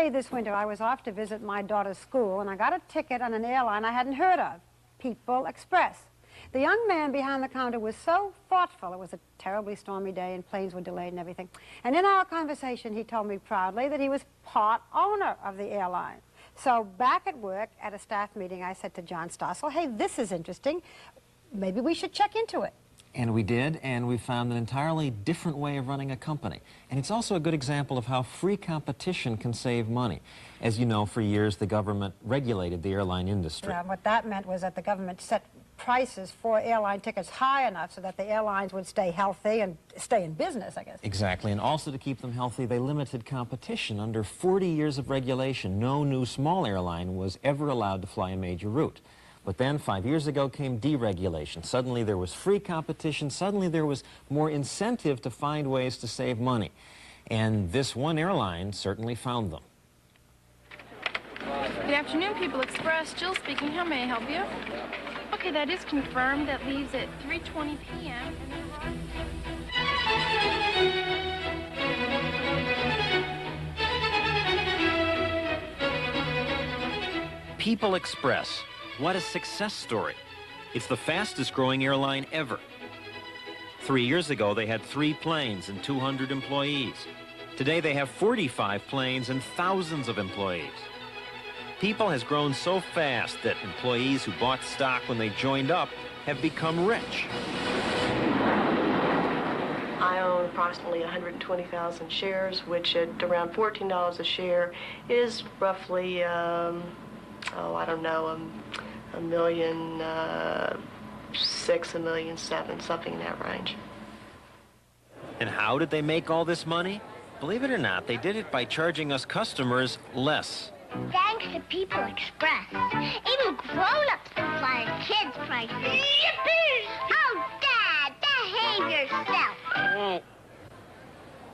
day this winter, I was off to visit my daughter's school, and I got a ticket on an airline I hadn't heard of, People Express. The young man behind the counter was so thoughtful. It was a terribly stormy day, and planes were delayed and everything. And in our conversation, he told me proudly that he was part owner of the airline. So back at work at a staff meeting, I said to John Stossel, hey, this is interesting. Maybe we should check into it. And we did, and we found an entirely different way of running a company. And it's also a good example of how free competition can save money. As you know, for years, the government regulated the airline industry. Yeah, what that meant was that the government set prices for airline tickets high enough so that the airlines would stay healthy and stay in business, I guess. Exactly, and also to keep them healthy, they limited competition. Under 40 years of regulation, no new small airline was ever allowed to fly a major route. But then 5 years ago came deregulation. Suddenly there was free competition. Suddenly there was more incentive to find ways to save money. And this one airline certainly found them. Good afternoon, People Express. Jill speaking. How may I help you? Okay, that is confirmed. That leaves at 3:20 p.m. People Express. What a success story. It's the fastest growing airline ever. 3 years ago, they had 3 planes and 200 employees. Today, they have 45 planes and thousands of employees. People has grown so fast that employees who bought stock when they joined up have become rich. I own approximately 120,000 shares, which at around $14 a share is roughly, I don't know, $1.6 million, $1.7 million, something in that range. And how did they make all this money? Believe it or not, they did it by charging us customers less. Thanks to People Express, even grown-ups can fly at kids' prices. Yippee! Oh, Dad, behave yourself.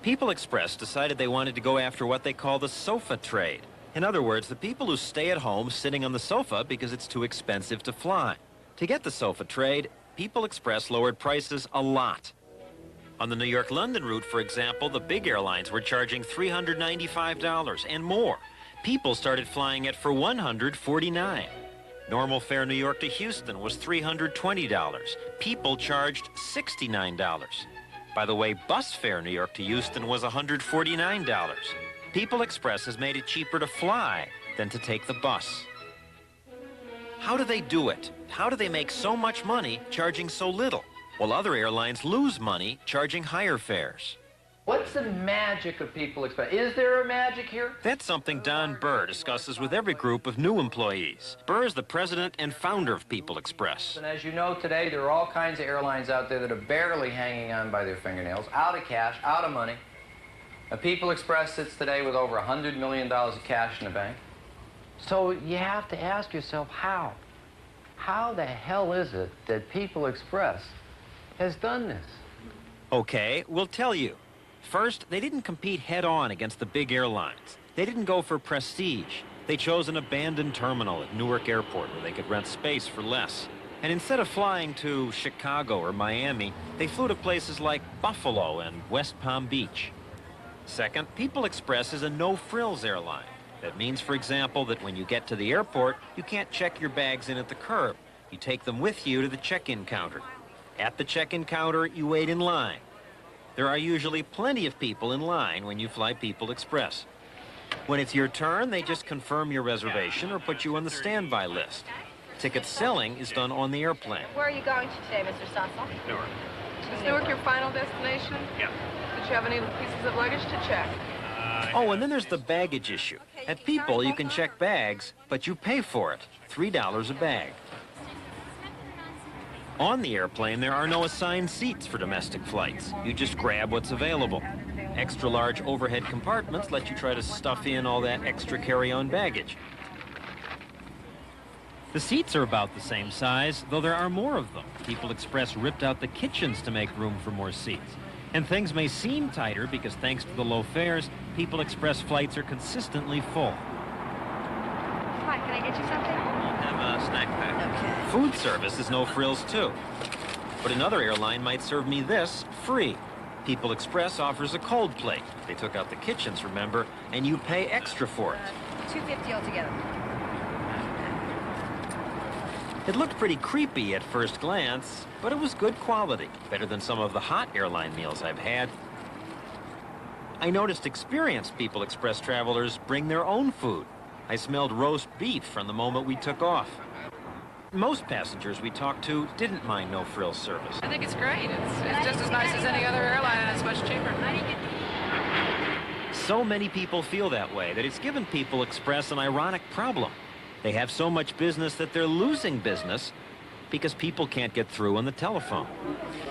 People Express decided they wanted to go after what they call the sofa trade. In other words, the people who stay at home sitting on the sofa because it's too expensive to fly. To get the sofa trade, People Express lowered prices a lot. On the New York-London route, for example, the big airlines were charging $395 and more. People started flying it for $149. Normal fare New York to Houston was $320. People charged $69. By the way, bus fare New York to Houston was $149. People Express has made it cheaper to fly than to take the bus. How do they do it? How do they make so much money charging so little, while other airlines lose money charging higher fares? What's the magic of People Express? Is there a magic here? That's something Don Burr discusses with every group of new employees. Burr is the president and founder of People Express. And as you know, today there are all kinds of airlines out there that are barely hanging on by their fingernails, out of cash, out of money. People Express sits today with over $100 million of cash in the bank. So you have to ask yourself, how? How the hell is it that People Express has done this? Okay, we'll tell you. First, they didn't compete head-on against the big airlines. They didn't go for prestige. They chose an abandoned terminal at Newark Airport where they could rent space for less. And instead of flying to Chicago or Miami, they flew to places like Buffalo and West Palm Beach. Second, People Express is a no-frills airline. That means, for example, that when you get to the airport, you can't check your bags in at the curb. You take them with you to the check-in counter. At the check-in counter, you wait in line. There are usually plenty of people in line when you fly People Express. When it's your turn, they just confirm your reservation or put you on the standby list. Ticket selling is done on the airplane. Where are you going to today, Mr. Stossel? Newark. Is Newark your final destination? Yeah. Did you have any pieces of luggage to check? Oh, and then there's the baggage issue. At People, you can check bags, but you pay for it. $3 a bag. On the airplane, there are no assigned seats for domestic flights. You just grab what's available. Extra-large overhead compartments let you try to stuff in all that extra carry-on baggage. The seats are about the same size, though there are more of them. People Express ripped out the kitchens to make room for more seats. And things may seem tighter because thanks to the low fares, People Express flights are consistently full. Hi, can I get you something? Have a snack pack. Okay. Food service is no frills too. But another airline might serve me this free. People Express offers a cold plate. They took out the kitchens, remember, and you pay extra for it. $2.50 altogether. It looked pretty creepy at first glance, but it was good quality, better than some of the hot airline meals I've had. I noticed experienced People Express travelers bring their own food. I smelled roast beef from the moment we took off. Most passengers we talked to didn't mind no-frills service. I think it's great. It's just as nice as any other airline, and it's much cheaper. So many people feel that way that it's given People Express an ironic problem. They have so much business that they're losing business because people can't get through on the telephone.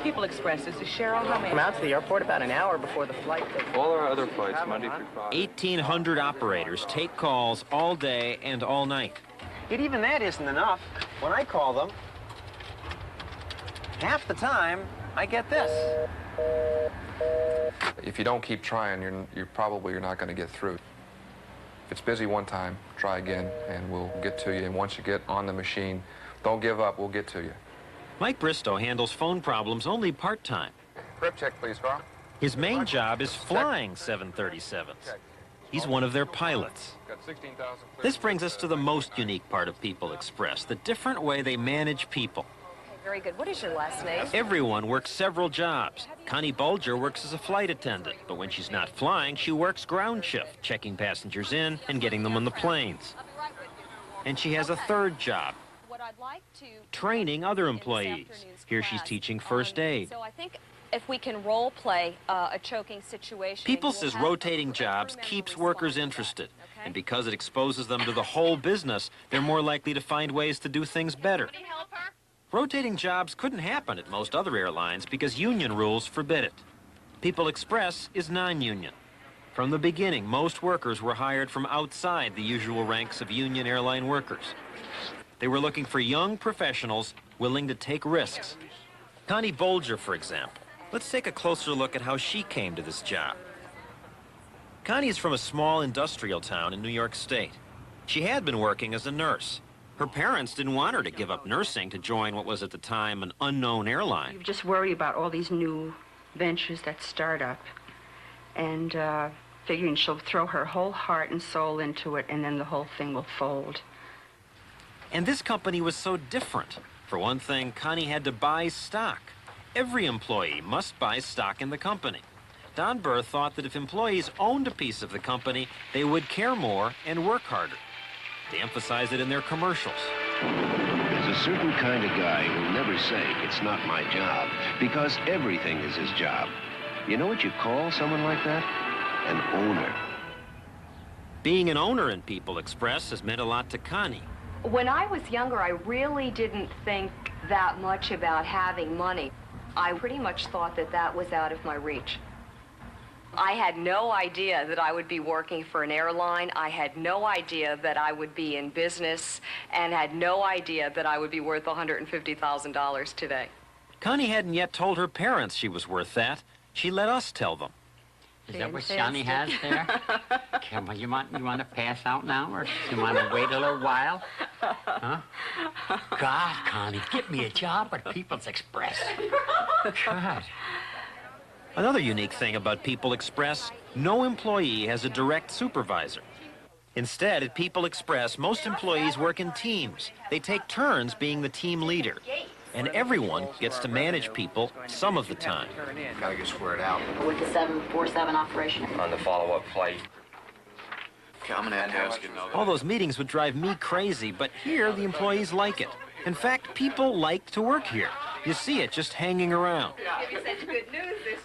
People Express, this is Cheryl. How may I Come out to the airport about an hour before the flight. All our other flights, Monday through Friday. 1,800 operators take calls all day and all night. Yet even that isn't enough. When I call them, half the time, I get this. If you don't keep trying, you're not going to get through. If it's busy one time, try again, and we'll get to you. And once you get on the machine, don't give up. We'll get to you. Mike Bristow handles phone problems only part-time. Grip check, please, Carl. His main job is flying 737s. He's one of their pilots. This brings us to the most unique part of People Express, the different way they manage people. Very good. What is your last name? Everyone works several jobs. Connie Bulger works as a flight attendant, but when she's not flying, she works ground shift, checking passengers in and getting them on the planes. And she has a third job, training other employees. Here she's teaching first aid. So I think if we can role play a choking situation. People says rotating jobs keeps workers interested. And because it exposes them to the whole business, they're more likely to find ways to do things better. Rotating jobs couldn't happen at most other airlines because union rules forbid it. People Express is non-union. From the beginning, most workers were hired from outside the usual ranks of union airline workers. They were looking for young professionals willing to take risks. Connie Bulger, for example. Let's take a closer look at how she came to this job. Connie is from a small industrial town in New York State. She had been working as a nurse. Her parents didn't want her to give up nursing to join what was at the time an unknown airline. You just worry about all these new ventures that start up, and figuring she'll throw her whole heart and soul into it, and then the whole thing will fold. And this company was so different. For one thing, Connie had to buy stock. Every employee must buy stock in the company. Don Burr thought that if employees owned a piece of the company, they would care more and work harder. They emphasize it in their commercials. There's a certain kind of guy who'll never say, "It's not my job," because everything is his job. You know what you call someone like that? An owner. Being an owner in People Express has meant a lot to Connie. When I was younger, I really didn't think that much about having money. I pretty much thought that that was out of my reach. I had no idea that I would be working for an airline. I had no idea that I would be in business, and had no idea that I would be worth $150,000 today. Connie hadn't yet told her parents she was worth that. She let us tell them. Is that what Johnny has there? Come on, you want to pass out now, or you want to wait a little while? Huh? God, Connie, get me a job at People's Express. God. Another unique thing about People Express, no employee has a direct supervisor. Instead, at People Express, most employees work in teams. They take turns being the team leader. And everyone gets to manage people some of the time. Gotta get squared out. With the 747 operation. On the follow-up flight. Okay, I'm gonna ask you All those meetings would drive me crazy, but here the employees like it. In fact, people like to work here. You see it just hanging around.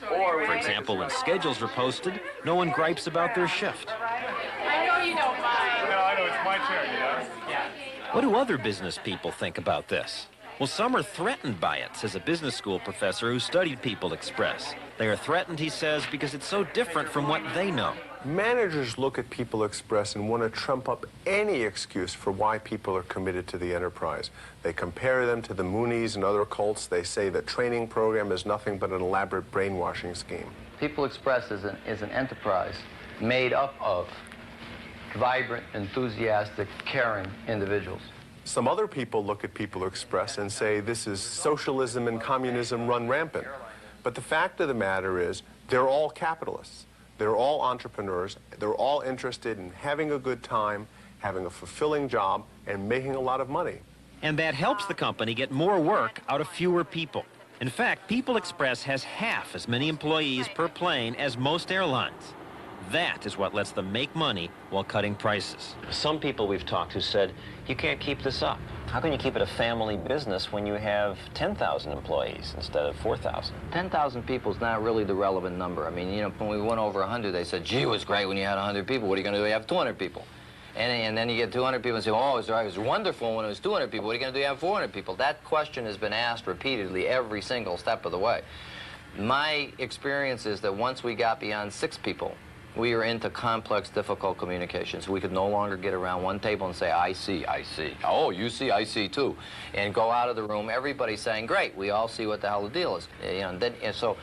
For example, when schedules are posted, no one gripes about their shift. I know you don't mind. No, I know, it's my turn, you know? Yeah. What do other business people think about this? Well, some are threatened by it, says a business school professor who studied People Express. They are threatened, he says, because it's so different from what they know. Managers look at People Express and want to trump up any excuse for why people are committed to the enterprise. They compare them to the Moonies and other cults. They say the training program is nothing but an elaborate brainwashing scheme. People Express is an enterprise made up of vibrant, enthusiastic, caring individuals. Some other people look at People Express and say this is socialism and communism run rampant. But the fact of the matter is, they're all capitalists. They're all entrepreneurs. They're all interested in having a good time, having a fulfilling job, and making a lot of money. And that helps the company get more work out of fewer people. In fact, People Express has half as many employees per plane as most airlines. That is what lets them make money while cutting prices. Some people we've talked to said, you can't keep this up. How can you keep it a family business when you have 10,000 employees instead of 4,000? 10,000 people is not really the relevant number. I mean, you know, when we went over 100, they said, gee, it was great when you had 100 people. What are you going to do when you have 200 people? And then you get 200 people and say, oh, it was wonderful when it was 200 people. What are you going to do when you have 400 people? That question has been asked repeatedly every single step of the way. My experience is that once we got beyond 6 people, we were into complex, difficult communications. We could no longer get around one table and say, I see, I see. Oh, you see, I see too. And go out of the room, everybody saying, great, we all see what the hell the deal is. You know, and so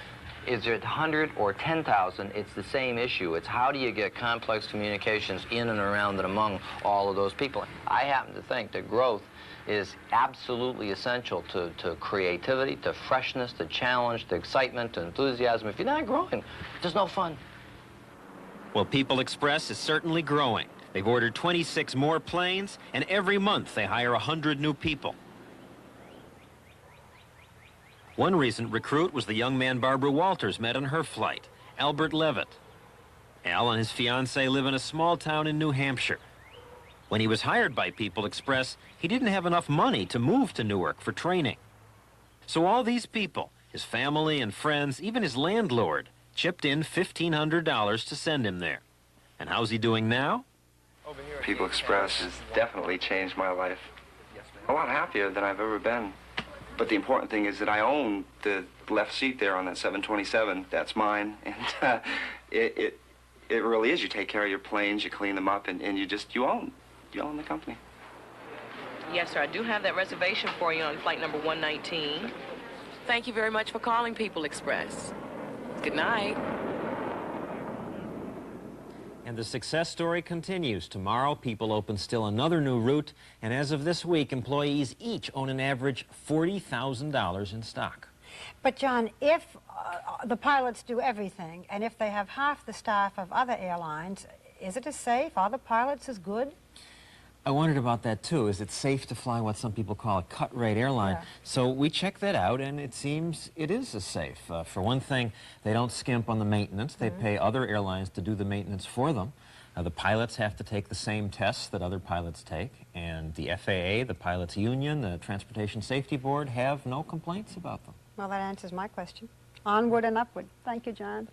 is it 100 or 10,000? It's the same issue. It's how do you get complex communications in and around and among all of those people? I happen to think that growth is absolutely essential to creativity, to freshness, to challenge, to excitement, to enthusiasm. If you're not growing, there's no fun. Well, People Express is certainly growing. They've ordered 26 more planes, and every month they hire 100 new people. One recent recruit was the young man Barbara Walters met on her flight, Albert Levitt. Al and his fiancée live in a small town in New Hampshire. When he was hired by People Express, he didn't have enough money to move to Newark for training. So all these people, his family and friends, even his landlord, chipped in $1,500 to send him there. And how's he doing now? People Express has definitely changed my life. A lot happier than I've ever been. But the important thing is that I own the left seat there on that 727. That's mine. And it really is. You take care of your planes, you clean them up, and you own the company. Yes, sir. I do have that reservation for you on flight number 119. Thank you very much for calling People Express. Good night. And the success story continues. Tomorrow, People open still another new route, and as of this week, employees each own an average $40,000 in stock. But, John, if the pilots do everything, and if they have half the staff of other airlines, is it as safe? Are the pilots as good? I wondered about that, too. Is it safe to fly what some people call a cut-rate airline? Yeah. So we checked that out, and it seems it is as safe. For one thing, they don't skimp on the maintenance. They pay other airlines to do the maintenance for them. The pilots have to take the same tests that other pilots take, and the FAA, the Pilots Union, the Transportation Safety Board have no complaints about them. Well, that answers my question. Onward and upward. Thank you, John.